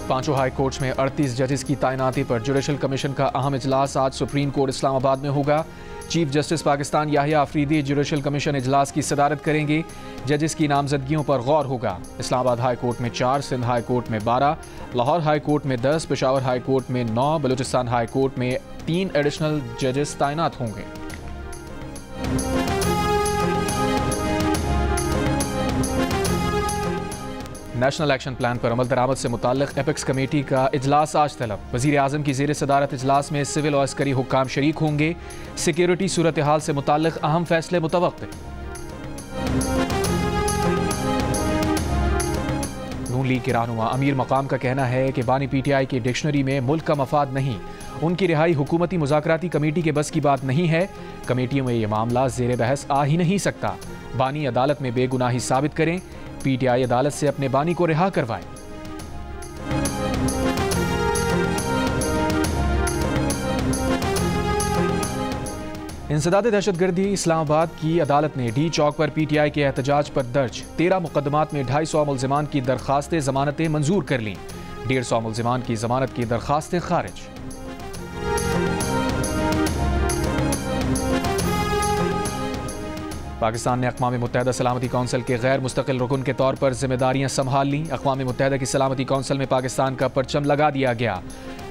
पांचों high courts में 38 जजेस की तैनाती पर जुडिशल कमीशन का अहम इजलास आज सुप्रीम कोर्ट इस्लामाबाद में होगा। Chief justice Pakistan Yahya Afridi judicial commission इजलास की सदारत करेंगे। जजेस की नामजदगियों पर गौर होगा। इस्लामाबाद हाई कोर्ट में 4, सिंध हाई कोर्ट में 12, लाहौर हाई कोर्ट में 10, पेशावर हाई कोर्ट में 9, बलूचिस्तान हाई कोर्ट में 3 एडिशनल जजेस तैनात होंगे। नेशनल एक्शन प्लान पर अमल दरामद से मुताल्लिक एपेक्स कमेटी का इजलास आज तलब। वज़ीर आज़म की ज़ेर सदारत इजलास में सिविल और अस्करी हुक्काम शरीक होंगे। सिक्योरिटी सूरत हाल से मुताल्लिक अहम फैसले मुतवक्किल। नून लीग के रहनुमा अमीर मकाम का कहना है कि बानी PTI की डिक्शनरी में मुल्क का मफाद नहीं, उनकी रिहाई हुकूमती मुज़ाकराती कमेटी के बस की बात नहीं है। कमेटियों में यह मामला ज़ेर बहस आ ही नहीं सकता। बानी अदालत में बेगुनाही साबित करें, PTI अदालत से अपने बानी को रिहा करवाए। इंसदाद दहशतगर्दी इस्लामाबाद की अदालत ने डी चौक पर PTI के एहतजाज पर दर्ज 13 मुकदमात में 250 मुल्जिमान की दरखास्तें जमानतें मंजूर कर लीं। 150 मुल्जिमान की जमानत की दरखास्तें खारिज। पाकिस्तान ने अक़वाम मुत्तहिदा सलामती कौंसिल के गैर मुस्तकिल रुकन के तौर पर जिम्मेदारियां संभाल लीं। अक़वाम मुत्तहिदा की सलामती कौंसिल में पाकिस्तान का परचम लगा दिया गया।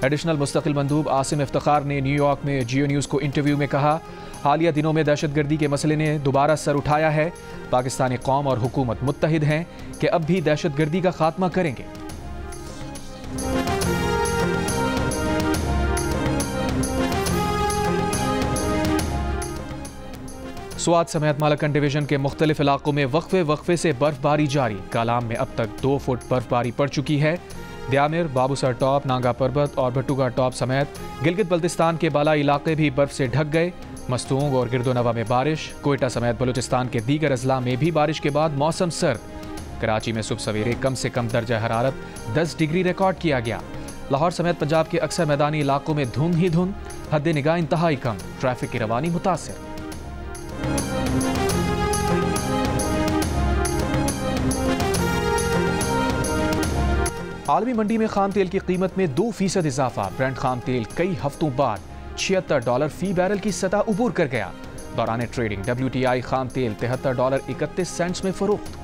एडिशनल मुस्तकिल मंदूब आसिम इफ्तिखार ने न्यूयॉर्क में जियो न्यूज़ को इंटरव्यू में कहा, हालिया दिनों में दहशतगर्दी के मसले ने दोबारा सर उठाया है। पाकिस्तानी कौम और हुकूमत मुत्तहिद हैं कि अब भी दहशतगर्दी का खात्मा करेंगे। स्वात समेत मालाकंड डिवीजन के मुख्तलिफ इलाकों में वक्फे से बर्फबारी जारी। कालाम में अब तक 2 फुट बर्फबारी पड़ चुकी है। द्यामिर, बाबूसर टॉप, नांगा पर्वत और भट्टूगा टॉप समेत गिलगित बल्तिस्तान के बालाई इलाके भी बर्फ से ढक गए। मस्तूंग और गिरदोनवा में बारिश। कोयटा समेत बलूचिस्तान के दीगर अजला में भी बारिश के बाद मौसम सर्द। कराची में सुबह सवेरे कम से कम दर्जा हरारत 10 डिग्री रिकॉर्ड किया गया। लाहौर समेत पंजाब के अक्सर मैदानी इलाकों में धुंध ही धुंध, हद निगाह इंतहाई कम, ट्रैफिक की रवानी मुतासिर। आलमी मंडी में खाम तेल की कीमत में 2% इजाफा। ब्रेंट खाम तेल कई हफ्तों बाद $76 फी बैरल की सतह उबूर कर गया। दौरान ट्रेडिंग WTI खाम तेल $73.31 में फरोख्त।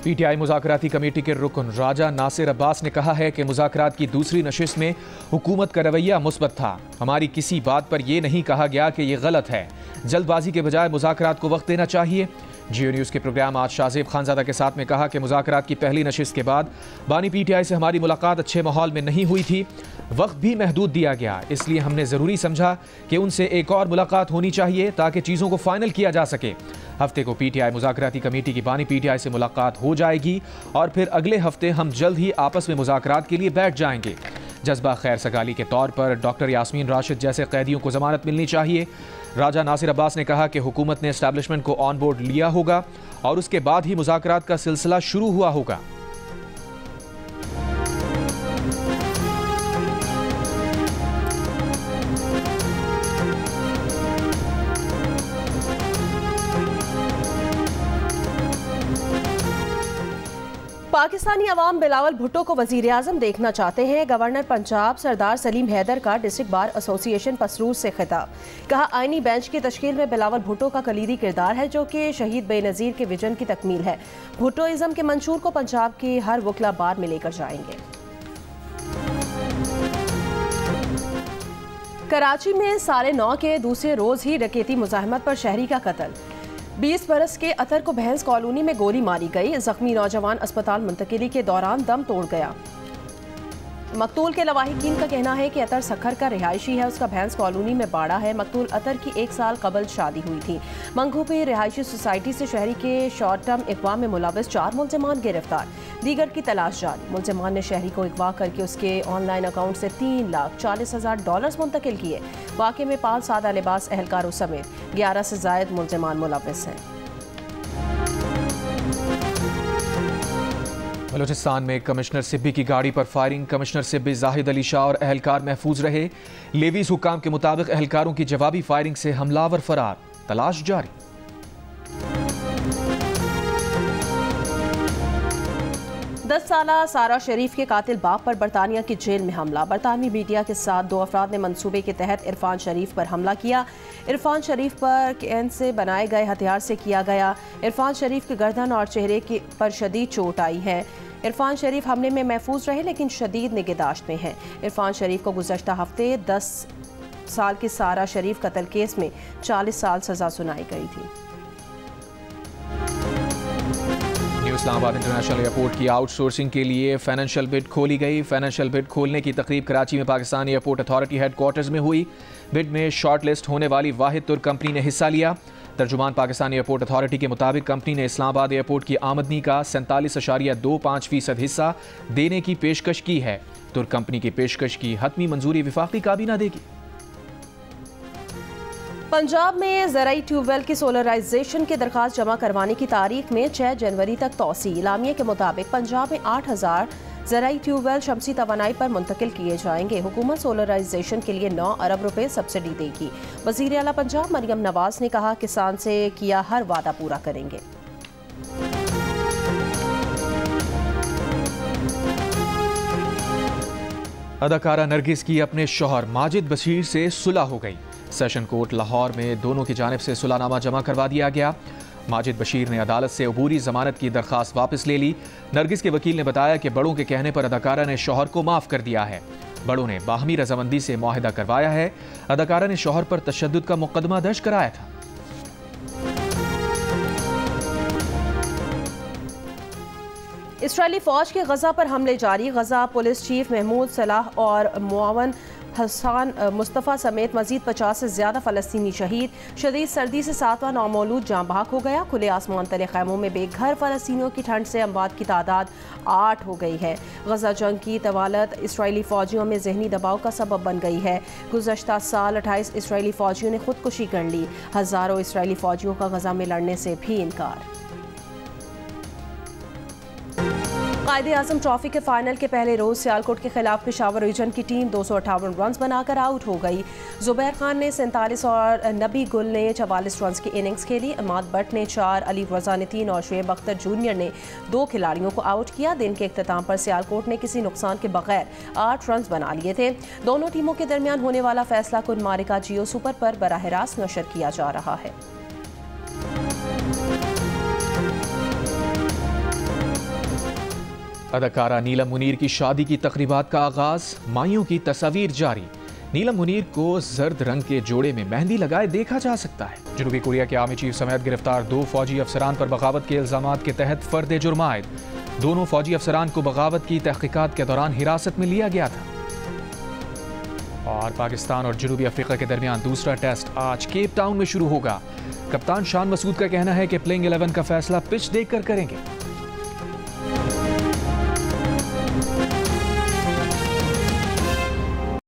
PTI मुज़ाकराती कमेटी के रुकन राजा नासिर अब्बास ने कहा है कि मुज़ाकरात की दूसरी नशिस्त में हुकूमत का रवैया मुस्बत था। हमारी किसी बात पर यह नहीं कहा गया कि यह गलत है। जल्दबाजी के बजाय मुज़ाकरात को वक्त देना चाहिए। जियो न्यूज़ के प्रोग्राम आज शाहजेब खानजादा के साथ में कहा कि मुज़ाकरात की पहली नशिस्त के बाद बानी PTI से हमारी मुलाकात अच्छे माहौल में नहीं हुई थी। वक्त भी महदूद दिया गया, इसलिए हमने ज़रूरी समझा कि उनसे एक और मुलाकात होनी चाहिए ताकि चीज़ों को फाइनल किया जा सके। हफ्ते को PTI मुज़ाकराती कमेटी की बानी PTI से मुलाकात हो जाएगी और फिर अगले हफ्ते हम जल्द ही आपस में मुज़ाकरात के लिए बैठ जाएंगे। जज्बा खैर सगाली के तौर पर डॉक्टर यास्मीन राशिद जैसे कैदियों को जमानत मिलनी चाहिए। राजा नासिर अब्बास ने कहा कि हुकूमत ने एस्टैब्लिशमेंट को ऑन बोर्ड लिया होगा और उसके बाद ही मुज़ाकरात का सिलसिला शुरू हुआ होगा। पाकिस्तानी अवाम बिलावल भुट्टो को वजीर आज़म देखना चाहते हैं। गवर्नर पंजाब सरदार सलीम हैदर का डिस्ट्रिक्ट बार एसोसिएशन पसरूर से खिताब। कहा, आईनी बेंच की तश्कील में बिलावल भुट्टो का कलीदी किरदार है जो कि शहीद बेनज़ीर के विजन की तकमील है। भुट्टोइज़म के मंशूर को पंजाब की हर वकला बार में लेकर जाएंगे। कराची में 9:30 के दूसरे रोज ही डकैती मुज़ाहमत पर शहरी का कत्ल। 20 बरस के अतर को भैंस कॉलोनी में गोली मारी गई। जख्मी नौजवान अस्पताल मुंतकिली के दौरान दम तोड़ गया। मकतूल के लवाहिकीन का कहना है कि अतर सखर का रिहायशी है, उसका भैंस कॉलोनी में बाड़ा है। मकतूल अतर की 1 साल कबल शादी हुई थी। मंगूपी रिहायशी सोसाइटी से शहरी के शॉर्ट टर्म अगवा में मुलविस 4 मुल्जिमान गिरफ्तार, दीगर की तलाश जारी। मुल्जिमान ने शहरी को अगवा करके उसके ऑनलाइन अकाउंट से $3,40,000 मुंतकिल किए। वाक़े में 5 सादा लिबास एहलकारों समेत 11 से ज़ायद मुल्जिमान मुलविस हैं। बलूचिस्तान में कमिश्नर सिब्बी की गाड़ी पर फायरिंग। कमिश्नर सिब्बी, जाहिद अली शाह और एहलकार महफूज रहे। लेवीज हुक्काम के मुताबिक एहलकारों की जवाबी फायरिंग से हमलावर फरार, तलाश जारी। 10 साला सारा शरीफ के कातिल बाप पर बरतानिया की जेल में हमला। बरतानवी मीडिया के साथ 2 अफराद ने मंसूबे के तहत इरफान शरीफ पर हमला किया। इरफान शरीफ पर कैन से बनाए गए हथियार से किया गया। इरफान शरीफ के गर्दन और चेहरे पर शदीद चोट आई है। इरफान शरीफ हमले में महफूज रहे लेकिन शदीद निगहदाश्त में हैं। इरफान शरीफ को गुज़श्ता हफ्ते 10 साल की सारा शरीफ कत्ल केस में 40 साल सजा सुनाई गई थी। इस्लामाबाद इंटरनेशनल एयरपोर्ट की आउटसोर्सिंग के लिए फाइनेंशियल बिड खोली गई। फाइनेंशियल बिड खोलने की तकरीब कराची में पाकिस्तान एयरपोर्ट अथॉरिटी हेडक्वार्टर्स में हुई। बिड में शॉर्ट लिस्ट होने वाली वाहिद तुर्क कंपनी ने हिस्सा लिया। तर्जुमान पाकिस्तान एयरपोर्ट अथॉरिटी के मुताबिक कंपनी ने इस्लामाबाद एयरपोर्ट की आमदनी का 47.25% हिस्सा देने की पेशकश की है। तुर्क कंपनी की पेशकश की हतमी मंजूरी वफाकी काबीना देगी। पंजाब में ज़राई ट्यूबवेल की सोलराइजेशन की दरख्वास्त जमा करवाने की तारीख में 6 जनवरी तक तोसी। इलामिया के मुताबिक पंजाब में 8000 ज़राई ट्यूबवेल शमसी तवानाई पर मुंतकिल किए जाएंगे। हुकूमत सोलराइजेशन के लिए 9 अरब रुपए सब्सिडी देगी। वज़ीर आला पंजाब मरियम नवाज ने कहा किसान से किया हर वादा पूरा करेंगे। अदाकारा नरगिस की अपने शौहर माजिद बशीर से सुलह हो गई। सेशन कोर्ट लाहौर में दोनों की जानिब से सुलहनामा जमा करवा दिया गया। माजिद बशीर ने अदालत से अबूरी जमानत की दरख्वास्त वापस ले ली। नरगिस के वकील ने बताया कि बड़ों के कहने पर अदाकारा ने शौहर को माफ कर दिया है। बड़ों ने बाहमी रजामंदी से मुआहिदा करवाया है। अदाकारा ने शौहर पर तशद्दुद का मुकदमा दर्ज कराया था। इसराइली फौज के गजा पर हमले जारी। गजा पुलिस चीफ महमूद सलाह और मुआवन हसन मुस्तफ़ा समेत मजीद 50 से ज़्यादा फ़लस्तीनी शहीद। शदीद सर्दी से 7वां नौमौलूद जाँ बहक हो गया। खुले आसमान तले खैमों में बेघर फ़लस्तीनियों की ठंड से अमवात की तादाद 8 हो गई है। गजा जंग की तवालत इसराइली फ़ौजियों में जहनी दबाव का सबब बन गई है। गुज़श्ता साल 28 इसराइली फ़ौजियों ने खुदकुशी कर ली। हज़ारों इसराइली फ़ौजियों का गजा में लड़ने से भी इनकार। कायदे-ए-आज़म ट्रॉफी के फाइनल के पहले रोज सियालकोट के खिलाफ पेशावर रीजन की टीम 258 रन बनाकर आउट हो गई। जुबैर खान ने 47 और नबी गुल ने 44 रन की इनिंग्स खेली। इमाद भट्ट ने 4, अली रजा ने 3 और शुएब अख्तर जूनियर ने 2 खिलाड़ियों को आउट किया। दिन के इख्तिताम पर सियालकोट ने किसी नुकसान के बगैर 8 रन बना लिए थे। दोनों टीमों के दरमियान होने वाला फैसला कुन मारिका जियो सुपर पर बराह रास्त नशर किया जा रहा है। अदाकारा नीलम मुनीर की शादी की तकरीबात का आगाज। माइयों की तस्वीर जारी। नीलम मुनीर को जर्द रंग के जोड़े में मेहंदी लगाए देखा जा सकता है। जनूबी कोरिया के आर्मी चीफ समेत गिरफ्तार 2 फौजी अफसरान पर बगावत के इल्जामात के तहत फर्द जुर्म आयद। दोनों फौजी अफसरान को बगावत की तहकीकात के दौरान हिरासत में लिया गया था। और पाकिस्तान और जनूबी अफ्रीका के दरमियान दूसरा टेस्ट आज केप टाउन में शुरू होगा। कप्तान शान मसूद का कहना है कि प्लेइंग 11 का फैसला पिच देखकर करेंगे।